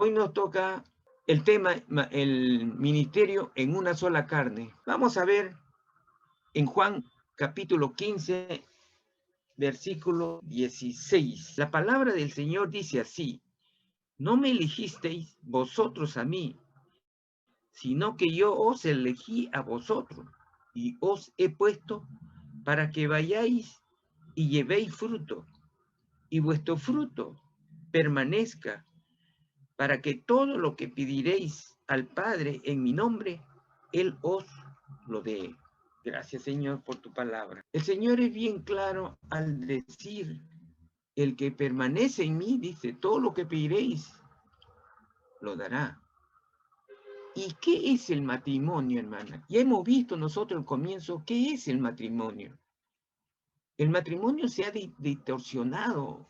Hoy nos toca el tema, el ministerio en una sola carne. Vamos a ver en Juan capítulo 15, versículo 16. La palabra del Señor dice así: no me elegisteis vosotros a mí, sino que yo os elegí a vosotros y os he puesto para que vayáis y llevéis fruto, y vuestro fruto permanezca, para que todo lo que pediréis al Padre en mi nombre, Él os lo dé. Gracias, Señor, por tu palabra. El Señor es bien claro al decir: el que permanece en mí, dice, todo lo que pediréis, lo dará. ¿Y qué es el matrimonio, hermana? Ya hemos visto nosotros al comienzo qué es el matrimonio. El matrimonio se ha distorsionado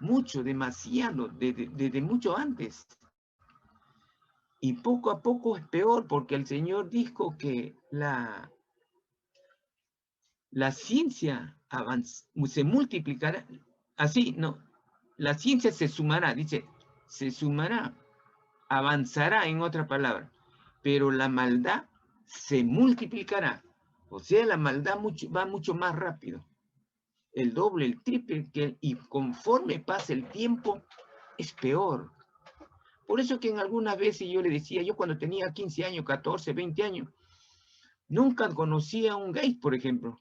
mucho, demasiado, desde mucho antes. Y poco a poco es peor, porque el Señor dijo que la ciencia se multiplicará. Así, no, la ciencia se sumará, dice, se sumará, avanzará en otra palabra, pero la maldad se multiplicará. O sea, la maldad va mucho más rápido, el doble, el triple, y conforme pasa el tiempo, es peor. Por eso que en algunas veces yo le decía, yo cuando tenía 15 años, 14, 20 años, nunca conocí a un gay, por ejemplo.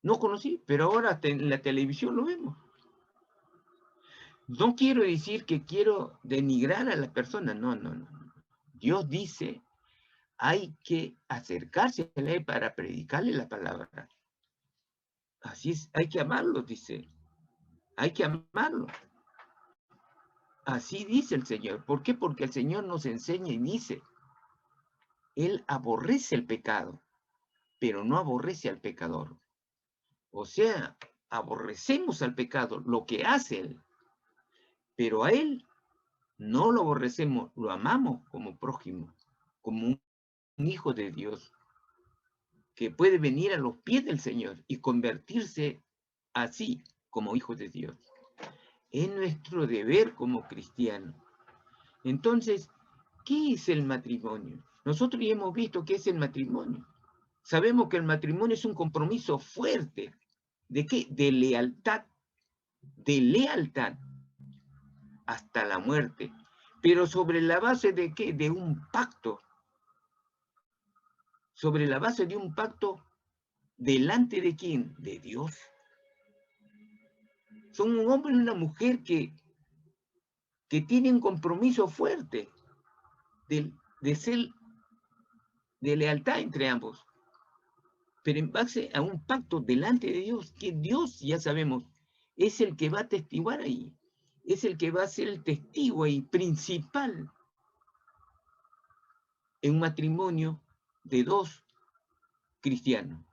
No conocí, pero ahora en la televisión lo vemos. No quiero decir que quiero denigrar a las personas, no, no, no. Dios dice, hay que acercarse a él para predicarle la palabra. Así es, hay que amarlo, dice. Hay que amarlo. Así dice el Señor. ¿Por qué? Porque el Señor nos enseña y dice, Él aborrece el pecado, pero no aborrece al pecador. O sea, aborrecemos al pecado, lo que hace Él, pero a Él no lo aborrecemos, lo amamos como prójimo, como un hijo de Dios, que puede venir a los pies del Señor y convertirse así como hijo de Dios. Es nuestro deber como cristianos. Entonces, ¿qué es el matrimonio? Nosotros ya hemos visto qué es el matrimonio. Sabemos que el matrimonio es un compromiso fuerte. ¿De qué? De lealtad hasta la muerte. Pero sobre la base de qué? De un pacto. Sobre la base de un pacto, ¿delante de quién? De Dios. Son un hombre y una mujer que tienen compromiso fuerte de ser de lealtad entre ambos, pero en base a un pacto delante de Dios, que Dios, ya sabemos, es el que va a testiguar ahí, es el que va a ser el testigo ahí principal en un matrimonio de dos cristianos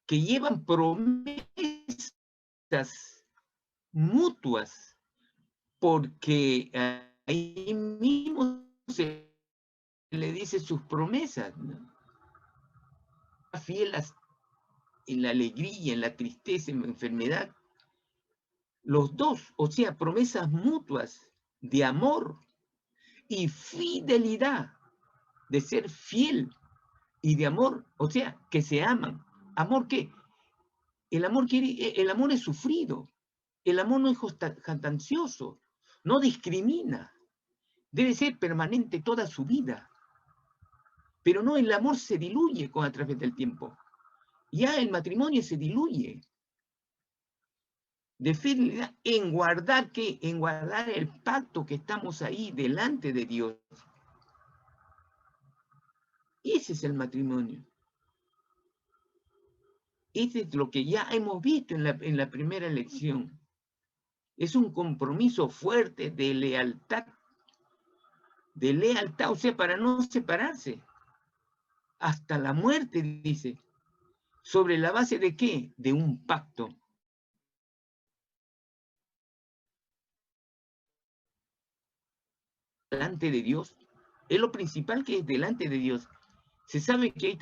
que llevan promesas mutuas, porque ahí mismo se le dice sus promesas, ¿no? Fiel en la alegría, en la tristeza, en la enfermedad, los dos, o sea, promesas mutuas de amor y fidelidad, de ser fiel y de amor, o sea, que se aman. ¿Amor qué? El amor es sufrido, el amor no es jactancioso, no discrimina, debe ser permanente toda su vida. Pero no, el amor se diluye a través del tiempo. Ya el matrimonio se diluye. De fidelidad en guardar ¿qué? En guardar el pacto que estamos ahí delante de Dios. Ese es el matrimonio. Ese es lo que ya hemos visto en la primera lección. Es un compromiso fuerte de lealtad, o sea, para no separarse. Hasta la muerte, dice. ¿Sobre la base de qué? De un pacto. Delante de Dios. Es lo principal, que es delante de Dios. Se sabe que ahí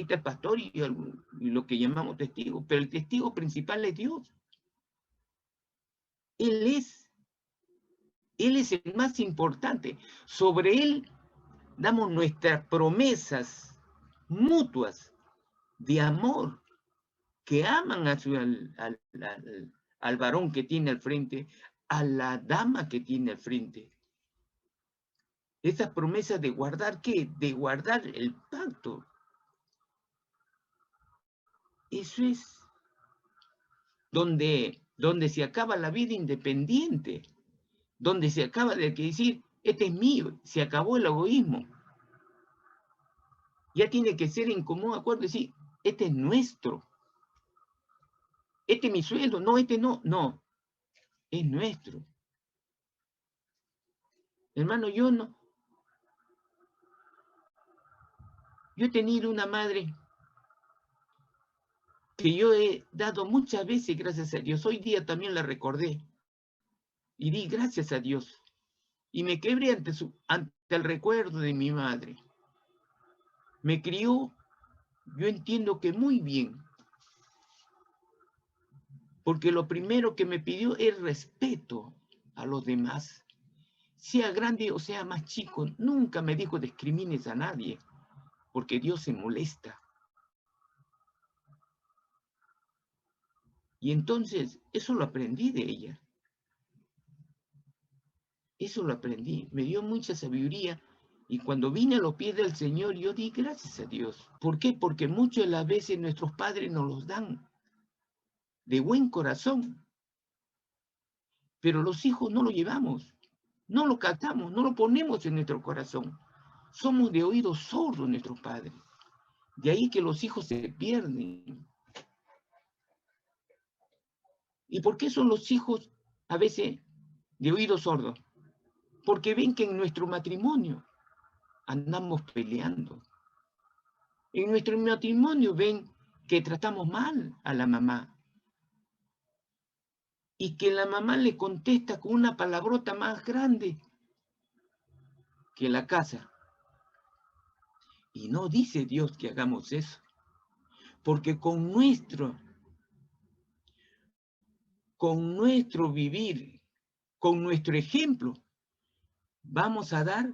está el pastor y lo que llamamos testigo, pero el testigo principal es Dios. Él es Él es el más importante. Sobre Él damos nuestras promesas mutuas de amor, que aman al varón que tiene al frente, a la dama que tiene al frente. Esa promesa de guardar, ¿qué? De guardar el pacto. Eso es donde se acaba la vida independiente, donde se acaba de decir, este es mío, se acabó el egoísmo. Ya tiene que ser en común acuerdo, decir, este es nuestro. Este es mi sueldo, no, este no, es nuestro. Hermano, yo he tenido una madre que yo he dado muchas veces gracias a Dios. Hoy día también la recordé y di gracias a Dios. Y me quebré ante el recuerdo de mi madre. Me crió, yo entiendo que muy bien, porque lo primero que me pidió es respeto a los demás. Sea grande o sea más chico, nunca me dijo discrimines a nadie, porque Dios se molesta. Y entonces, eso lo aprendí de ella. Eso lo aprendí. Me dio mucha sabiduría. Y cuando vine a los pies del Señor, yo di gracias a Dios. ¿Por qué? Porque muchas de las veces nuestros padres nos los dan de buen corazón. Pero los hijos no lo llevamos, no lo captamos, no lo ponemos en nuestro corazón. Somos de oídos sordos nuestros padres. De ahí que los hijos se pierden. ¿Y por qué son los hijos a veces de oídos sordos? Porque ven que en nuestro matrimonio andamos peleando. En nuestro matrimonio ven que tratamos mal a la mamá. Y que la mamá le contesta con una palabrota más grande que la casa. Y no dice Dios que hagamos eso. Porque con nuestro vivir, con nuestro ejemplo, vamos a dar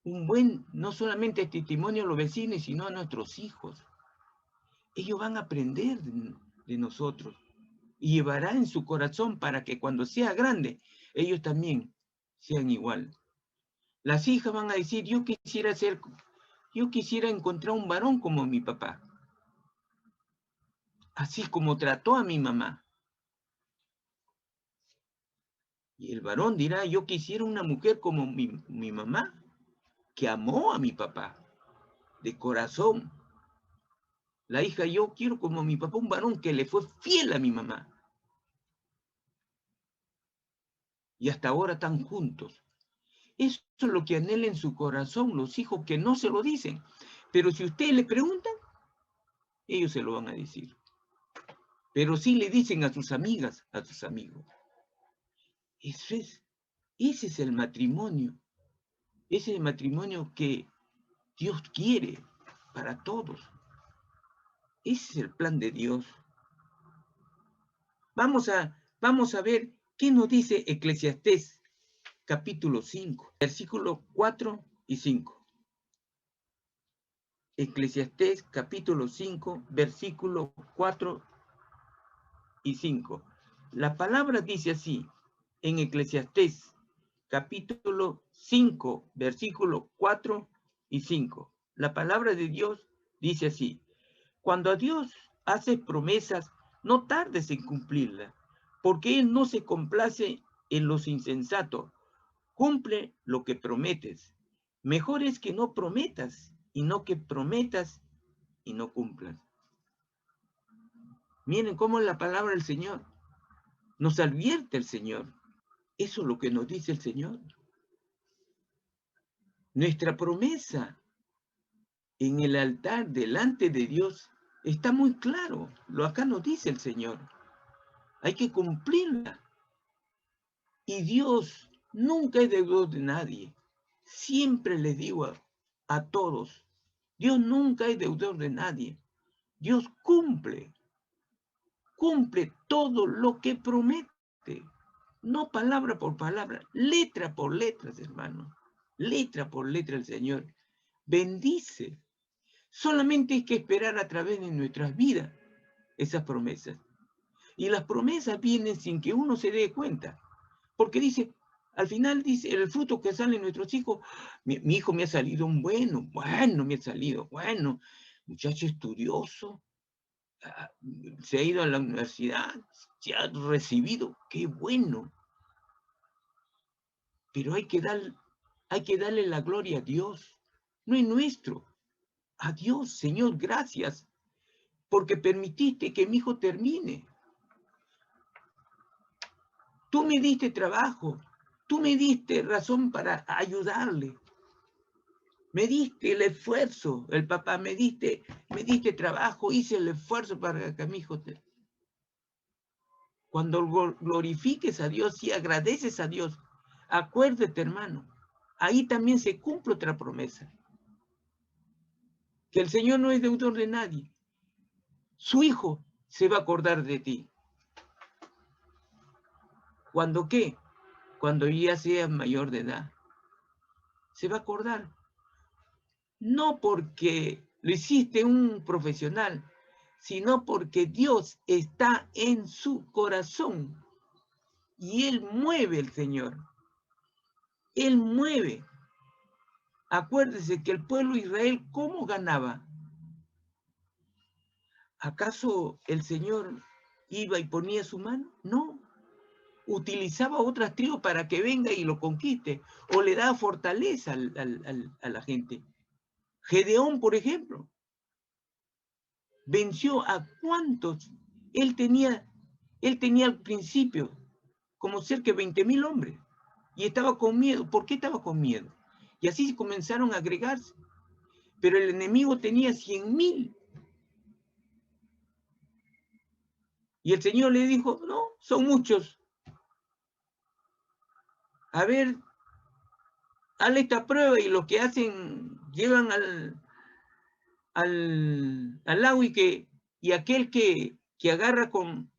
un buen, no solamente testimonio a los vecinos, sino a nuestros hijos. Ellos van a aprender de nosotros y llevará en su corazón para que cuando sea grande, ellos también sean igual. Las hijas van a decir, yo quisiera encontrar un varón como mi papá, así como trató a mi mamá. Y el varón dirá, yo quisiera una mujer como mi mamá, que amó a mi papá, de corazón. La hija, yo quiero como mi papá, un varón que le fue fiel a mi mamá. Y hasta ahora están juntos. Eso es lo que anhela en su corazón los hijos que no se lo dicen. Pero si ustedes le preguntan, ellos se lo van a decir. Pero sí le dicen a sus amigas, a sus amigos. Ese es el matrimonio. Ese es el matrimonio que Dios quiere para todos. Ese es el plan de Dios. Vamos a ver qué nos dice Eclesiastés capítulo 5, versículos 4 y 5. Eclesiastés capítulo 5, versículos 4 y 5. La palabra dice así, en Eclesiastés capítulo 5, versículos 4 y 5. La palabra de Dios dice así, cuando a Dios haces promesas, no tardes en cumplirlas, porque Él no se complace en los insensatos. Cumple lo que prometes. Mejor es que no prometas y no que prometas y no cumplas. Miren cómo es la palabra del Señor. Nos advierte el Señor. Eso es lo que nos dice el Señor. Nuestra promesa en el altar delante de Dios está muy claro. Lo acá nos dice el Señor. Hay que cumplirla. Y Dios nunca es deudor de nadie. Siempre les digo a todos, Dios nunca es deudor de nadie. Dios cumple todo lo que promete. No palabra por palabra, letra por letra, hermano. Letra por letra el Señor bendice. Solamente hay que esperar a través de nuestras vidas esas promesas. Y las promesas vienen sin que uno se dé cuenta. Porque dice, al final dice, el fruto que sale en nuestros hijos, mi hijo me ha salido un bueno me ha salido, bueno, muchacho estudioso, se ha ido a la universidad, se ha recibido, qué bueno. Pero hay que darle la gloria a Dios, no es nuestro. A Dios, Señor, gracias, porque permitiste que mi hijo termine. Tú me diste trabajo, tú me diste razón para ayudarle. Me diste el esfuerzo, el papá, me diste trabajo, hice el esfuerzo para que mi hijo te... Cuando glorifiques a Dios y agradeces a Dios, acuérdate, hermano, ahí también se cumple otra promesa. Que el Señor no es deudor de nadie. Su hijo se va a acordar de ti. ¿Cuándo qué? Cuando ya seas mayor de edad. Se va a acordar. No porque lo hiciste un profesional, sino porque Dios está en su corazón. Y Él mueve el Señor. Él mueve. Acuérdese que el pueblo de Israel, ¿cómo ganaba? ¿Acaso el Señor iba y ponía su mano? No. Utilizaba otras tribus para que venga y lo conquiste, o le da fortaleza a la gente. Gedeón, por ejemplo, venció a cuántos. Él tenía al principio como cerca de 20.000 hombres, y estaba con miedo. ¿Por qué estaba con miedo? Y así comenzaron a agregarse, pero el enemigo tenía 100.000. Y el Señor le dijo, no, son muchos. A ver, hazle esta prueba, y los que hacen, llevan al lago, y aquel que agarra con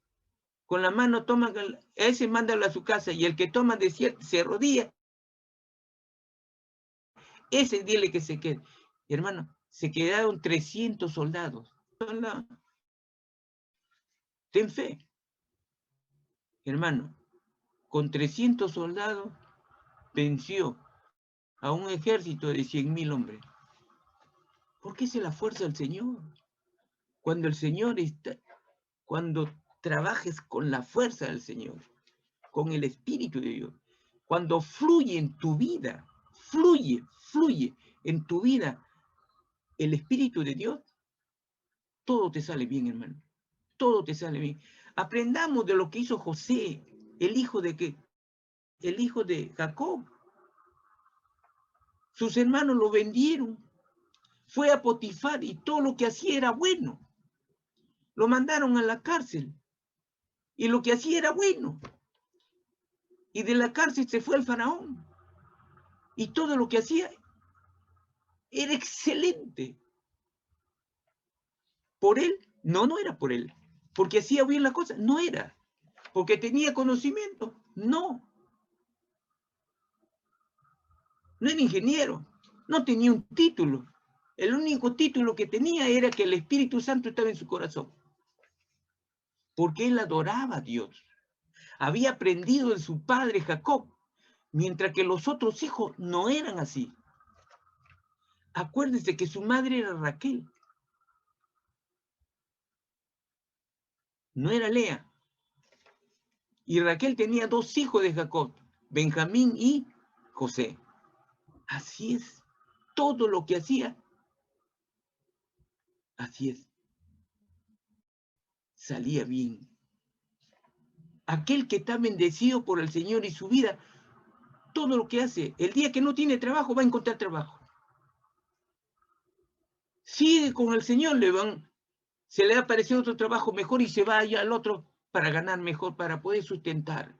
la mano, toma, ese mándalo a su casa, y el que toma de cierto se arrodilla, ese dile que se quede. Hermano, se quedaron 300 soldados. Ten fe, hermano, con 300 soldados venció a un ejército de 100.000 hombres. Porque esa es la fuerza del Señor. Cuando el Señor está, cuando trabajes con la fuerza del Señor, con el Espíritu de Dios, cuando fluye en tu vida, fluye en tu vida el Espíritu de Dios, todo te sale bien, hermano. Todo te sale bien. Aprendamos de lo que hizo José, el hijo de Jacob. Sus hermanos lo vendieron. Fue a Potifar y todo lo que hacía era bueno. Lo mandaron a la cárcel y lo que hacía era bueno. Y de la cárcel se fue al faraón y todo lo que hacía era excelente. ¿Por él? No, no era por él. Porque hacía bien la cosa, no era. Porque tenía conocimiento, no. No era ingeniero, no tenía un título. El único título que tenía era que el Espíritu Santo estaba en su corazón. Porque él adoraba a Dios. Había aprendido de su padre Jacob, mientras que los otros hijos no eran así. Acuérdense que su madre era Raquel. No era Lea. Y Raquel tenía 2 hijos de Jacob, Benjamín y José. Así es. Todo lo que hacía, así es. Salía bien. Aquel que está bendecido por el Señor y su vida, todo lo que hace, el día que no tiene trabajo, va a encontrar trabajo. Sigue con el Señor, se le ha aparecido otro trabajo mejor y se va allá al otro para ganar mejor, para poder sustentar.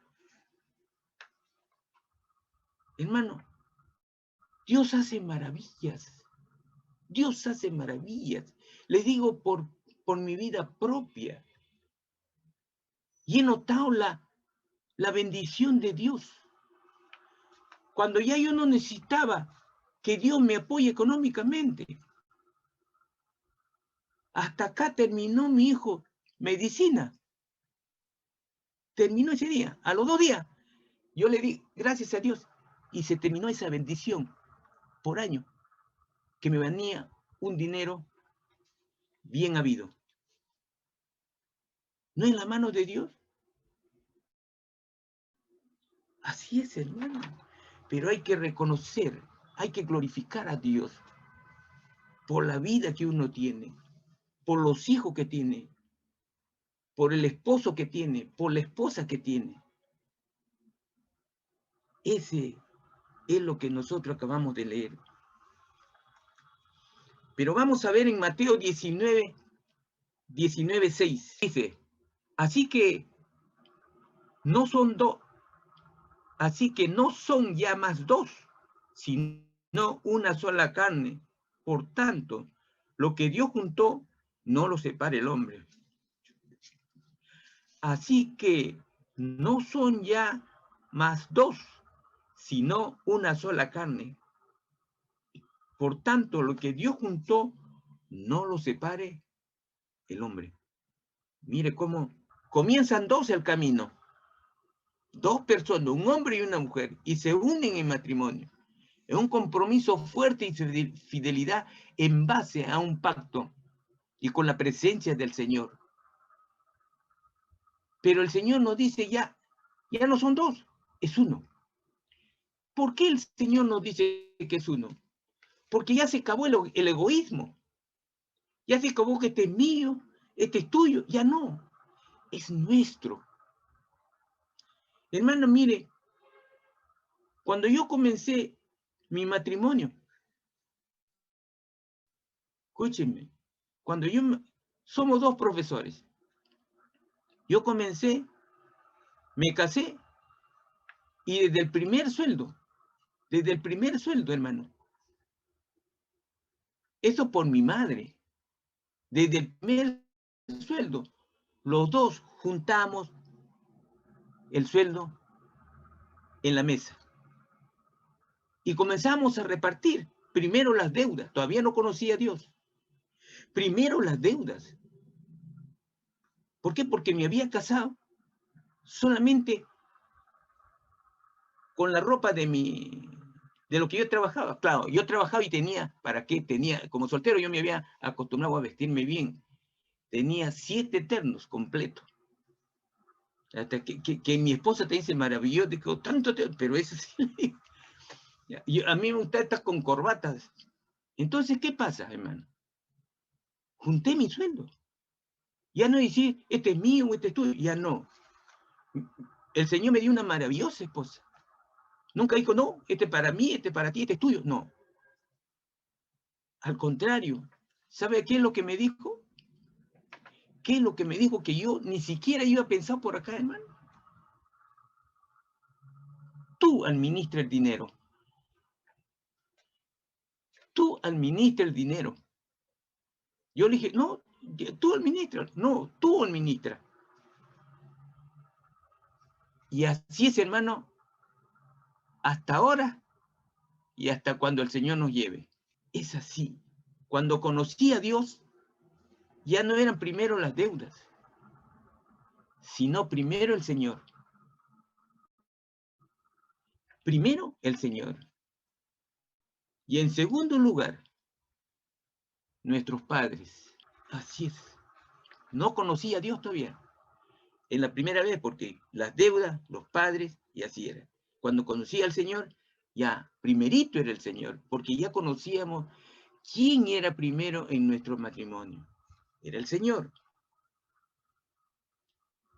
Hermano, Dios hace maravillas. Dios hace maravillas. Les digo por mi vida propia. Y he notado la bendición de Dios. Cuando ya yo no necesitaba que Dios me apoye económicamente. Hasta acá terminó mi hijo medicina. Terminó ese día. A los 2 días, yo le di gracias a Dios y se terminó esa bendición por año que me venía un dinero bien habido. ¿No en la mano de Dios? Así es, hermano. Pero hay que reconocer, hay que glorificar a Dios por la vida que uno tiene, por los hijos que tiene, por el esposo que tiene, por la esposa que tiene. Ese es lo que nosotros acabamos de leer. Pero vamos a ver en Mateo 19, 6. Dice, así que no son ya más dos, sino una sola carne. Por tanto, lo que Dios juntó, no lo separe el hombre. Así que no son ya más dos, sino una sola carne. Por tanto, lo que Dios juntó, no lo separe el hombre. Mire cómo comienzan dos el camino. Dos personas, un hombre y una mujer, y se unen en matrimonio. Es un compromiso fuerte y fidelidad en base a un pacto y con la presencia del Señor. Pero el Señor nos dice ya no son dos, es uno. ¿Por qué el Señor nos dice que es uno? Porque ya se acabó el egoísmo. Ya se acabó que este es mío, este es tuyo. Ya no, es nuestro. Hermano, mire, cuando yo comencé mi matrimonio, escúchenme, somos dos profesores. Yo comencé, me casé, y desde el primer sueldo, hermano, eso por mi madre, desde el primer sueldo, los dos juntamos el sueldo en la mesa. Y comenzamos a repartir primero las deudas, todavía no conocía a Dios. Primero las deudas. ¿Por qué? Porque me había casado solamente con la ropa de lo que yo trabajaba. Claro, yo trabajaba y tenía, ¿para qué? Como soltero yo me había acostumbrado a vestirme bien. Tenía 7 ternos completos. Hasta que mi esposa te dice maravilloso, digo, tanto, pero eso sí. A mí me gusta estar con corbatas. Entonces, ¿qué pasa, hermano? Junté mi sueldo. Ya no decir, este es mío, este es tuyo, ya no. El Señor me dio una maravillosa esposa. Nunca dijo, no, este es para mí, este es para ti, este es tuyo. No. Al contrario, ¿sabe qué es lo que me dijo? ¿Qué es lo que me dijo que yo ni siquiera iba a pensar por acá, hermano? Tú administra el dinero. Tú administra el dinero. Yo le dije, no, tú administra. No, tú administra. Y así es, hermano, hasta ahora y hasta cuando el Señor nos lleve. Es así. Cuando conocí a Dios, ya no eran primero las deudas, sino primero el Señor. Primero el Señor. Y en segundo lugar, nuestros padres. Así es. No conocía a Dios todavía. En la primera vez, porque las deudas, los padres, y así era. Cuando conocí al Señor, ya primerito era el Señor, porque ya conocíamos quién era primero en nuestro matrimonio. Era el Señor.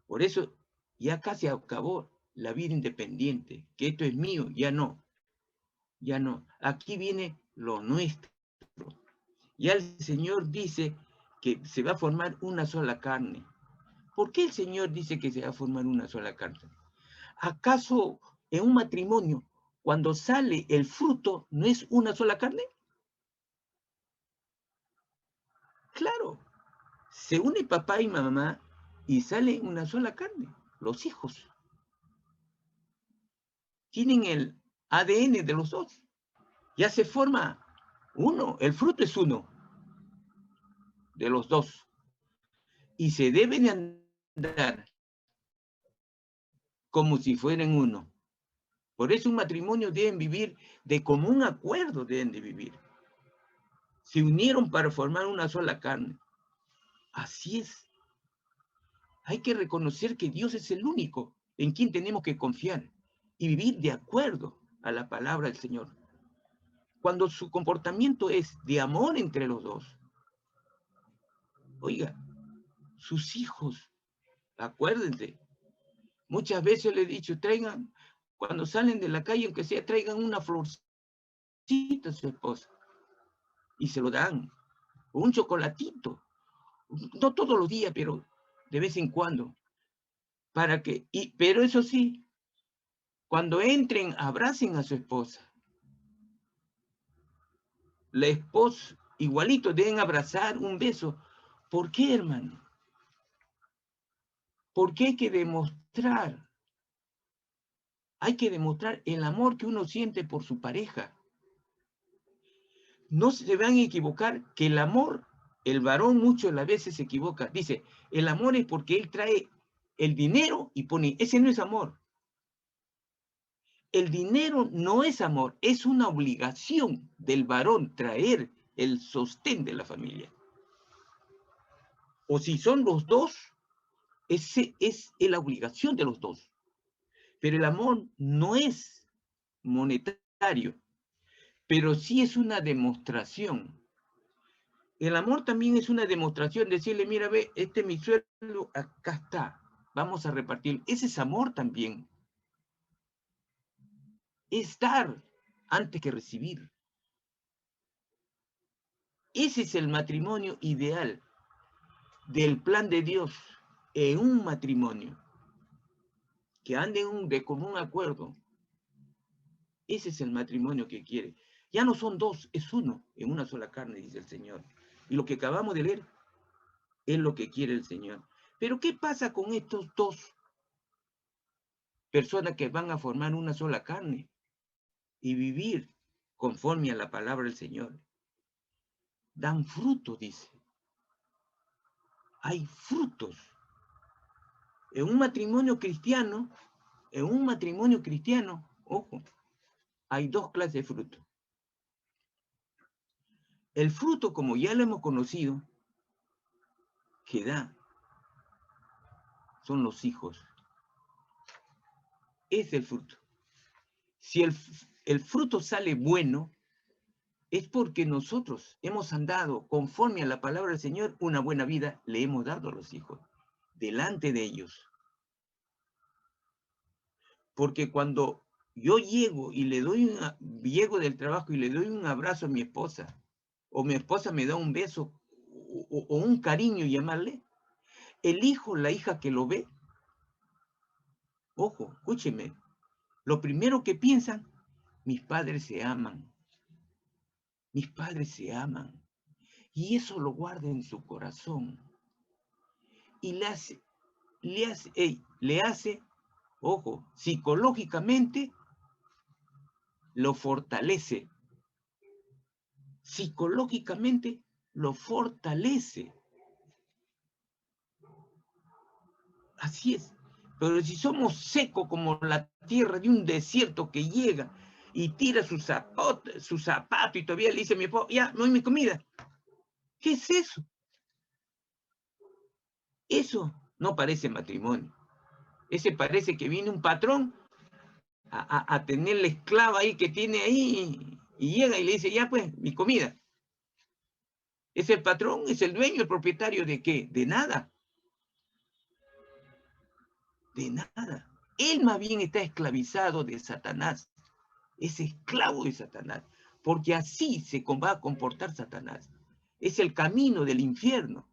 Por eso ya casi acabó la vida independiente, que esto es mío, ya no. Ya no. Aquí viene lo nuestro. Ya el Señor dice que se va a formar una sola carne. ¿Por qué el Señor dice que se va a formar una sola carne? ¿Acaso en un matrimonio, cuando sale el fruto, no es una sola carne? Claro, se une papá y mamá y sale una sola carne, los hijos. tienen el ADN de los dos. Ya se forma uno, el fruto es uno de los dos. Y se deben andar como si fueran uno. Por eso un matrimonio deben vivir de común acuerdo, deben de vivir. Se unieron para formar una sola carne. Así es. Hay que reconocer que Dios es el único en quien tenemos que confiar y vivir de acuerdo a la palabra del Señor. Cuando su comportamiento es de amor entre los dos, oiga, sus hijos, acuérdense, muchas veces le he dicho, traigan, cuando salen de la calle, aunque sea, traigan una florcita a su esposa y se lo dan, o un chocolatito, no todos los días, pero de vez en cuando, para que, pero eso sí, cuando entren, abracen a su esposa. La esposa, igualito, deben abrazar un beso. ¿Por qué, hermano? Porque hay que demostrar el amor que uno siente por su pareja. No se van a equivocar que el amor, el varón muchas las veces se equivoca. Dice, el amor es porque él trae el dinero y pone, ese no es amor. El dinero no es amor, es una obligación del varón traer el sostén de la familia. O si son los dos, ese es la obligación de los dos. Pero el amor no es monetario, pero sí es una demostración. El amor también es una demostración, decirle, mira, ve, este es mi sueldo, acá está, vamos a repartir. Ese es amor también. Es dar antes que recibir. Ese es el matrimonio ideal del plan de Dios en un matrimonio. Que anden de común acuerdo. Ese es el matrimonio que quiere. Ya no son dos, es uno, en una sola carne, dice el Señor. Y lo que acabamos de leer es lo que quiere el Señor. Pero ¿qué pasa con estos dos personas que van a formar una sola carne y vivir conforme a la palabra del Señor? Dan fruto, dice. Hay frutos. En un matrimonio cristiano, ojo, hay dos clases de fruto. El fruto, como ya lo hemos conocido, que da, son los hijos. Es el fruto. Si el fruto sale bueno, es porque nosotros hemos andado conforme a la palabra del Señor, una buena vida le hemos dado a los hijos, delante de ellos. Porque cuando yo llego y llego del trabajo y le doy un abrazo a mi esposa, o mi esposa me da un beso, o un cariño, llamarle, el hijo, la hija que lo ve, ojo, escúcheme, lo primero que piensan, mis padres se aman. Mis padres se aman. Y eso lo guarda en su corazón. Y le hace, ojo, psicológicamente lo fortalece. Psicológicamente lo fortalece. Así es. Pero si somos secos como la tierra de un desierto que llega y tira su zapato y todavía le dice a mi esposo, ya, no hay mi comida. ¿Qué es eso? Eso no parece matrimonio. Ese parece que viene un patrón a tener la esclava ahí que tiene ahí y llega y le dice, ya pues, mi comida. Es el patrón, es el dueño, el propietario de qué? De nada. De nada. Él más bien está esclavizado de Satanás. Es esclavo de Satanás. Porque así se va a comportar Satanás. Es el camino del infierno.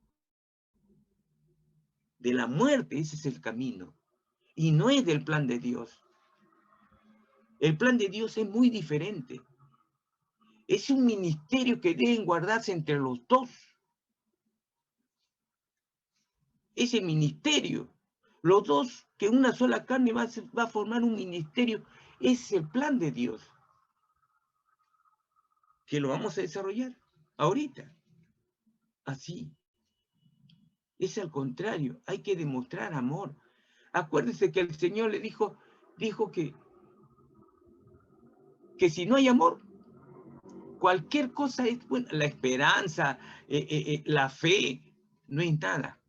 De la muerte, ese es el camino. Y no es del plan de Dios. El plan de Dios es muy diferente. Es un ministerio que deben guardarse entre los dos. Ese ministerio, los dos, que una sola carne va a formar un ministerio Es el plan de Dios, que lo vamos a desarrollar ahorita. Así. Es al contrario, hay que demostrar amor. Acuérdense que el Señor le dijo que si no hay amor, cualquier cosa es buena. La esperanza, la fe, no es nada.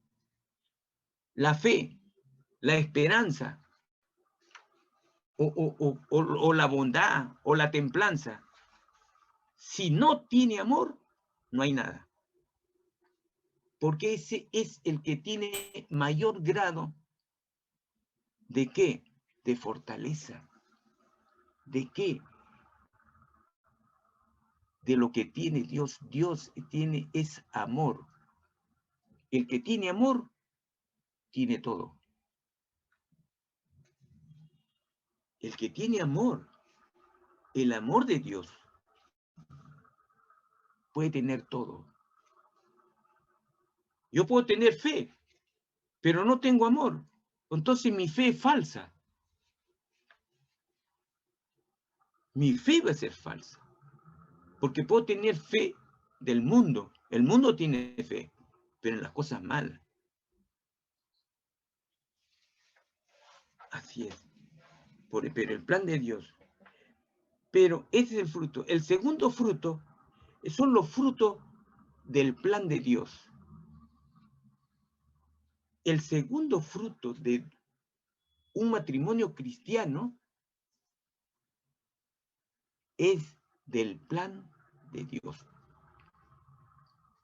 La fe, la esperanza, o la bondad, o la templanza. Si no tiene amor, no hay nada. Porque ese es el que tiene mayor grado ¿de qué? De fortaleza. ¿De qué? De lo que tiene Dios. Dios tiene es amor. El que tiene amor, tiene todo. El que tiene amor, el amor de Dios, puede tener todo. Yo puedo tener fe, pero no tengo amor. Entonces mi fe es falsa. Mi fe va a ser falsa. Porque puedo tener fe del mundo. El mundo tiene fe, pero en las cosas malas. Así es. Pero el plan de Dios. Pero ese es el fruto. El segundo fruto son los frutos del plan de Dios. El segundo fruto de un matrimonio cristiano es del plan de Dios.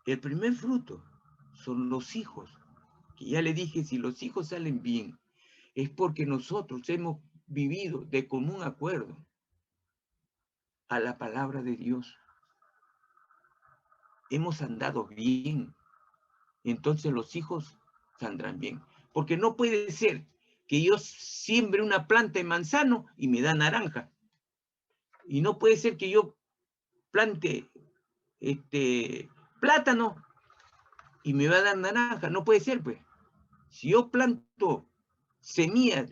El primer fruto son los hijos, que ya le dije, si los hijos salen bien, es porque nosotros hemos vivido de común acuerdo a la palabra de Dios. Hemos andado bien, entonces los hijos saldrán bien. Porque no puede ser que yo siembre una planta de manzano y me da naranja. Y no puede ser que yo plante plátano y me va a dar naranja. No puede ser, pues. Si yo planto semillas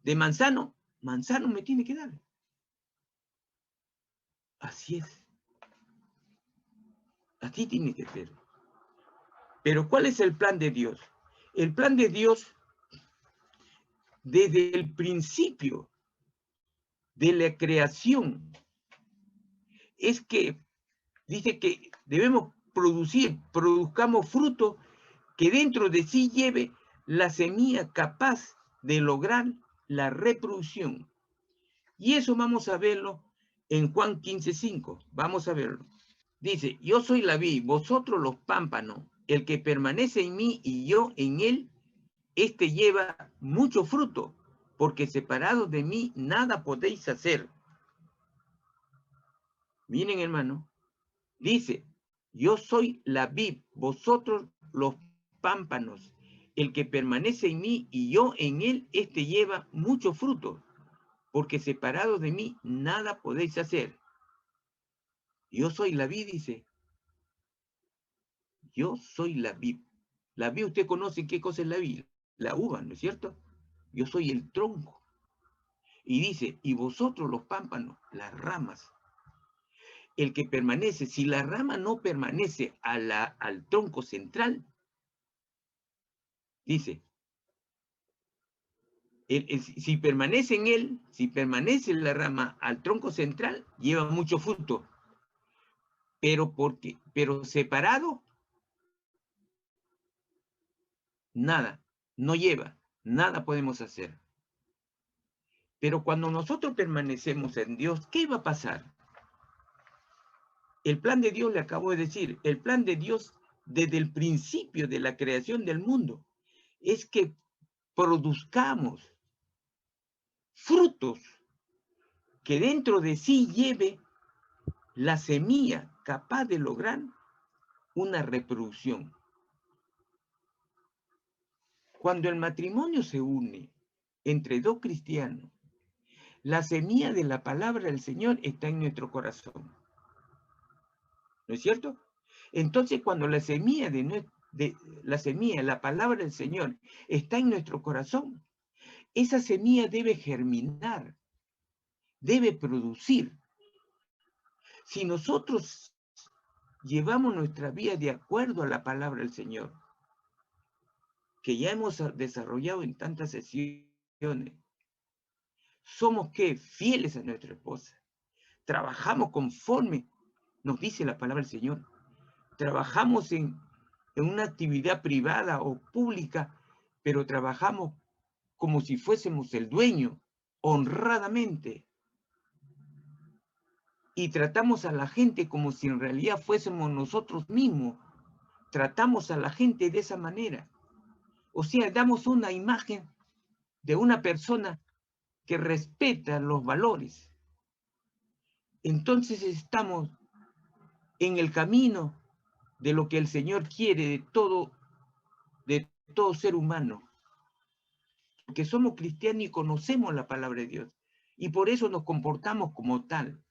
de manzano, manzano me tiene que dar. Así es. Así tiene que ser. Pero ¿cuál es el plan de Dios? El plan de Dios, desde el principio de la creación, es que dice que debemos produzcamos fruto que dentro de sí lleve la semilla capaz de lograr la reproducción. Y eso vamos a verlo en Juan 15:5. Vamos a verlo. Dice, yo soy la vid, vosotros los pámpanos. El que permanece en mí y yo en él, este lleva mucho fruto, porque separados de mí nada podéis hacer. Miren, hermano, dice, yo soy la vid, vosotros los pámpanos. El que permanece en mí y yo en él, este lleva mucho fruto, porque separados de mí nada podéis hacer. Yo soy la vid, dice. Yo soy la vid. La vid, usted conoce qué cosa es la vid, la uva, ¿no es cierto? Yo soy el tronco. Y dice, y vosotros los pámpanos, las ramas. El que permanece, si la rama no permanece al tronco central, dice, si permanece en él, si permanece la rama al tronco central, lleva mucho fruto. Pero separado, nada, no lleva, nada podemos hacer. Pero cuando nosotros permanecemos en Dios, ¿qué va a pasar? El plan de Dios, le acabo de decir, el plan de Dios desde el principio de la creación del mundo es que produzcamos frutos que dentro de sí lleve la semilla capaz de lograr una reproducción. Cuando el matrimonio se une entre dos cristianos, la semilla de la palabra del Señor está en nuestro corazón. ¿No es cierto? Entonces, cuando la semilla la palabra del Señor está en nuestro corazón, esa semilla debe germinar, debe producir. Si nosotros llevamos nuestra vida de acuerdo a la palabra del Señor, que ya hemos desarrollado en tantas sesiones, somos ¿qué? Fieles a nuestra esposa. Trabajamos conforme nos dice la palabra del Señor. Trabajamos en una actividad privada o pública, pero trabajamos como si fuésemos el dueño, honradamente. Y tratamos a la gente como si en realidad fuésemos nosotros mismos. Tratamos a la gente de esa manera. O sea, damos una imagen de una persona que respeta los valores. Entonces estamos en el camino de lo que el Señor quiere de todo ser humano. Porque somos cristianos y conocemos la palabra de Dios. Y por eso nos comportamos como tal.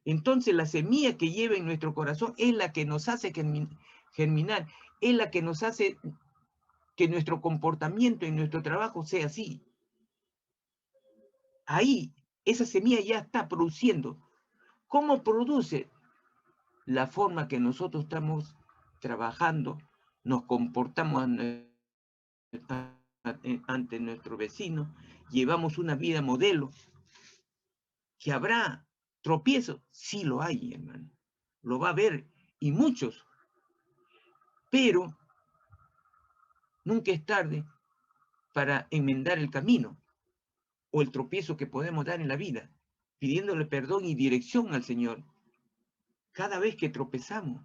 Entonces la semilla que lleva en nuestro corazón es la que nos hace germinar, es la que nos hace que nuestro comportamiento en nuestro trabajo sea así. Ahí, esa semilla ya está produciendo. ¿Cómo produce? La forma que nosotros estamos trabajando, nos comportamos ante nuestro vecino, llevamos una vida modelo. ¿Que habrá tropiezos? Sí lo hay, hermano. Lo va a haber, y muchos. Pero nunca es tarde para enmendar el camino o el tropiezo que podemos dar en la vida, pidiéndole perdón y dirección al Señor. Cada vez que tropezamos,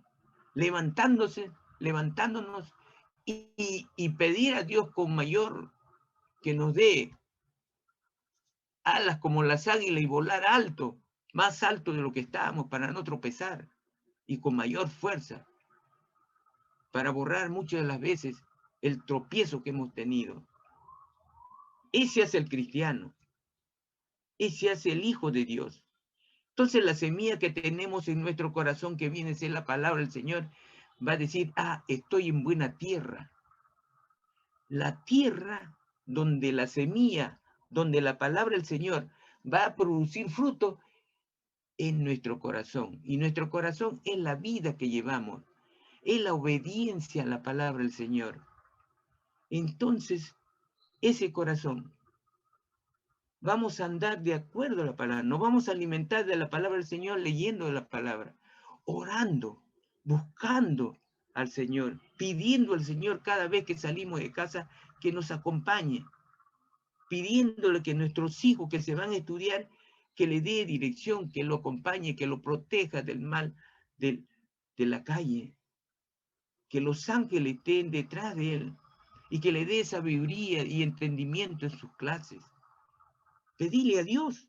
levantándonos y pedir a Dios con mayor, que nos dé alas como las águilas y volar alto, más alto de lo que estábamos para no tropezar y con mayor fuerza, para borrar muchas de las veces el tropiezo que hemos tenido. Ese es el cristiano, ese es el Hijo de Dios. Entonces la semilla que tenemos en nuestro corazón, que viene a ser la palabra del Señor, va a decir, estoy en buena tierra. La tierra donde la semilla, donde la palabra del Señor va a producir fruto en nuestro corazón. Y nuestro corazón es la vida que llevamos, es la obediencia a la palabra del Señor. Entonces, ese corazón, vamos a andar de acuerdo a la palabra, nos vamos a alimentar de la palabra del Señor leyendo la palabra, orando, buscando al Señor, pidiendo al Señor cada vez que salimos de casa que nos acompañe, pidiéndole que nuestros hijos que se van a estudiar, que le dé dirección, que lo acompañe, que lo proteja del mal de la calle, que los ángeles estén detrás de él y que le dé sabiduría y entendimiento en sus clases. Pedile a Dios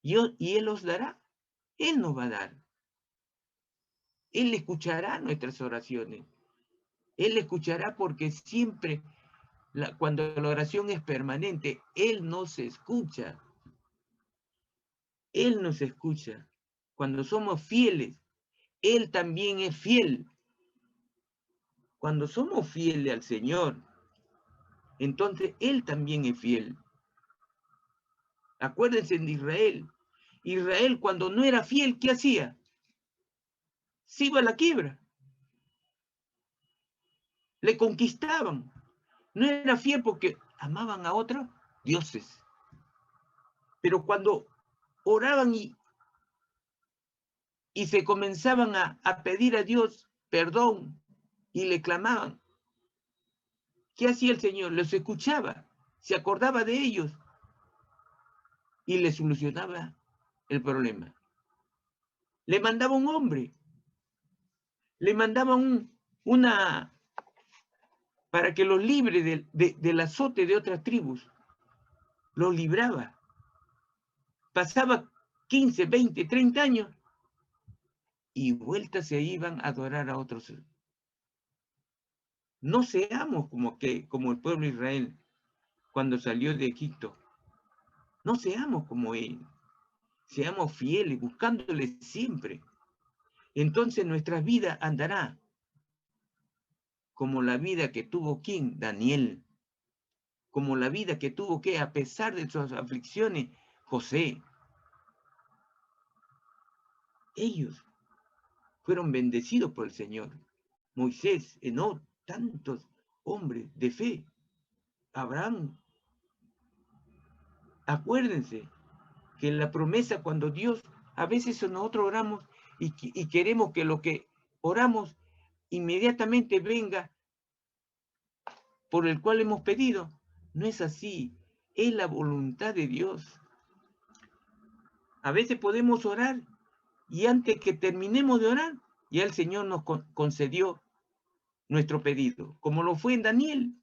y Él os dará. Él nos va a dar. Él escuchará nuestras oraciones. Él escuchará porque siempre, cuando la oración es permanente, Él nos escucha. Él nos escucha. Cuando somos fieles, Él también es fiel. Cuando somos fieles al Señor, entonces Él también es fiel. Acuérdense de Israel. Israel, cuando no era fiel, ¿qué hacía? Se iba a la quiebra. Le conquistaban. No era fiel porque amaban a otros dioses. Pero cuando oraban y se comenzaban a pedir a Dios perdón y le clamaban, ¿qué hacía el Señor? Los escuchaba, se acordaba de ellos y les solucionaba el problema. Le mandaba un hombre, le mandaba una para que los libre del azote de otras tribus. Los libraba. Pasaba 15, 20, 30 años y vueltas se iban a adorar a otros. No seamos como el pueblo de Israel cuando salió de Egipto. No seamos como él. Seamos fieles, buscándole siempre. Entonces nuestra vida andará como la vida que tuvo ¿quién? Daniel. Como la vida que tuvo que, a pesar de sus aflicciones, José. Ellos fueron bendecidos por el Señor. Moisés, Enoc, tantos hombres de fe. Abraham. Acuérdense que la promesa, cuando Dios, a veces nosotros oramos y queremos que lo que oramos inmediatamente venga por el cual hemos pedido. No es así. Es la voluntad de Dios. A veces podemos orar y antes que terminemos de orar, ya el Señor nos concedió nuestro pedido, como lo fue en Daniel.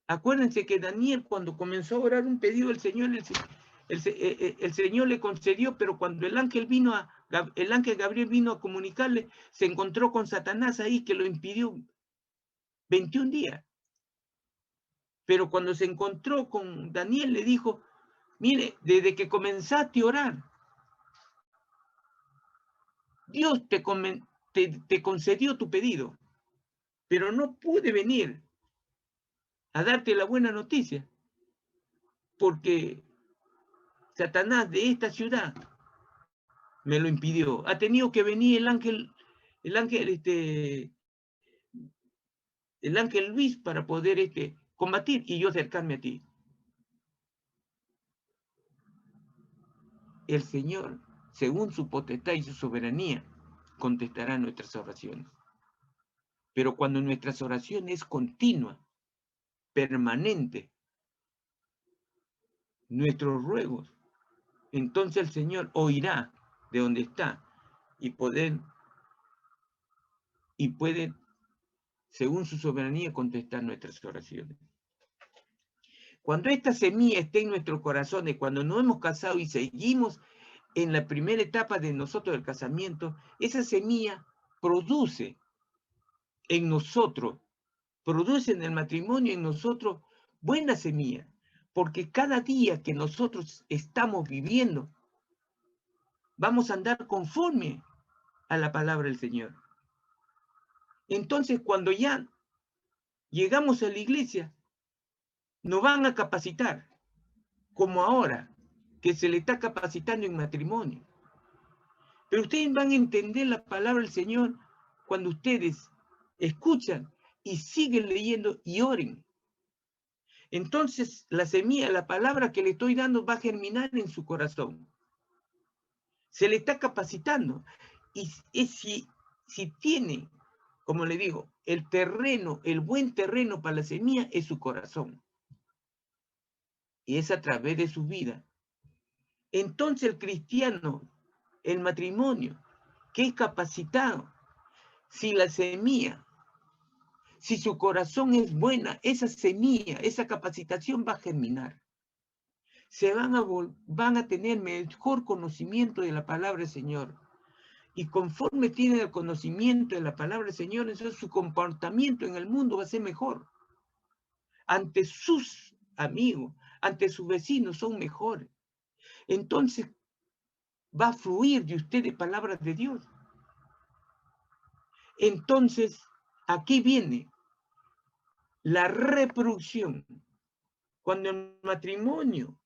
Acuérdense que Daniel, cuando comenzó a orar un pedido, el Señor le concedió, pero cuando el ángel Gabriel vino a comunicarle, se encontró con Satanás ahí que lo impidió 21 días. Pero cuando se encontró con Daniel, le dijo: mire, desde que comenzaste a orar, Dios te concedió tu pedido, pero no pude venir a darte la buena noticia, porque Satanás de esta ciudad me lo impidió. Ha tenido que venir el ángel Luis para poder combatir y yo acercarme a ti. El Señor, según su potestad y su soberanía, contestará nuestras oraciones. Pero cuando nuestras oraciones es continua, permanente, nuestros ruegos, entonces el Señor oirá de donde está y puede, según su soberanía, contestar nuestras oraciones. Cuando esta semilla esté en nuestros corazones, cuando nos hemos casado y seguimos en la primera etapa de nosotros del casamiento, esa semilla produce en nosotros, produce en el matrimonio en nosotros buena semilla, porque cada día que nosotros estamos viviendo, vamos a andar conforme a la palabra del Señor. Entonces, cuando ya llegamos a la iglesia, nos van a capacitar, como ahora, que se le está capacitando en matrimonio. Pero ustedes van a entender la palabra del Señor cuando ustedes escuchan y siguen leyendo y oren. Entonces, la semilla, la palabra que le estoy dando va a germinar en su corazón. Se le está capacitando. Y si tiene, como le digo, el terreno, el buen terreno para la semilla es su corazón. Y es a través de su vida. Entonces el cristiano, el matrimonio, que es capacitado, si la semilla, si su corazón es buena, esa semilla, esa capacitación va a germinar. Van a tener mejor conocimiento de la palabra del Señor. Y conforme tienen el conocimiento de la palabra del Señor, entonces su comportamiento en el mundo va a ser mejor. Ante sus amigos, ante sus vecinos son mejores. Entonces va a fluir de ustedes palabras de Dios. Entonces, aquí viene la reproducción. Cuando el matrimonio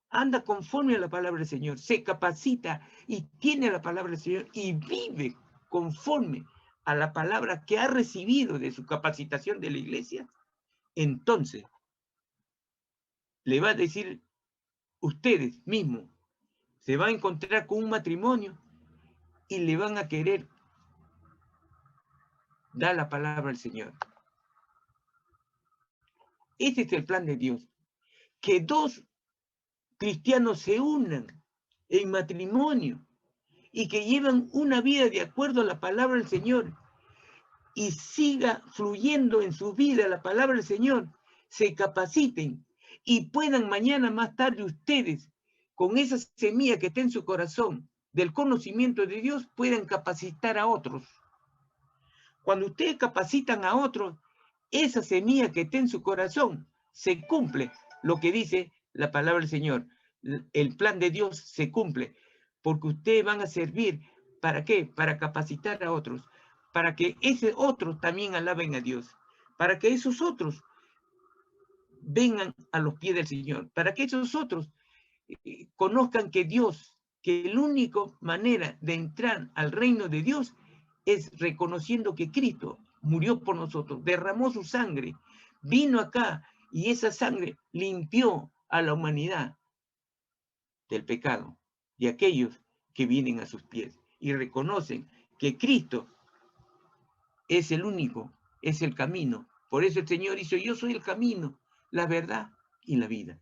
anda conforme a la palabra del Señor, se capacita y tiene la palabra del Señor y vive conforme a la palabra que ha recibido de su capacitación de la iglesia, entonces le va a decir, ustedes mismos se van a encontrar con un matrimonio y le van a querer dar la palabra al Señor. Ese es el plan de Dios, que dos cristianos se unan en matrimonio y que llevan una vida de acuerdo a la palabra del Señor y siga fluyendo en su vida la palabra del Señor, se capaciten y puedan mañana más tarde ustedes, con esa semilla que está en su corazón del conocimiento de Dios, puedan capacitar a otros. Cuando ustedes capacitan a otros, esa semilla que está en su corazón se cumple lo que dice la palabra del Señor. El plan de Dios se cumple porque ustedes van a servir. ¿Para qué? Para capacitar a otros, para que ese otros también alaben a Dios, para que esos otros vengan a los pies del Señor, para que esos otros conozcan que Dios, que la única manera de entrar al reino de Dios es reconociendo que Cristo murió por nosotros, derramó su sangre, vino acá y esa sangre limpió a la humanidad del pecado, de aquellos que vienen a sus pies y reconocen que Cristo es el único, es el camino. Por eso el Señor dice, yo soy el camino, la verdad y la vida.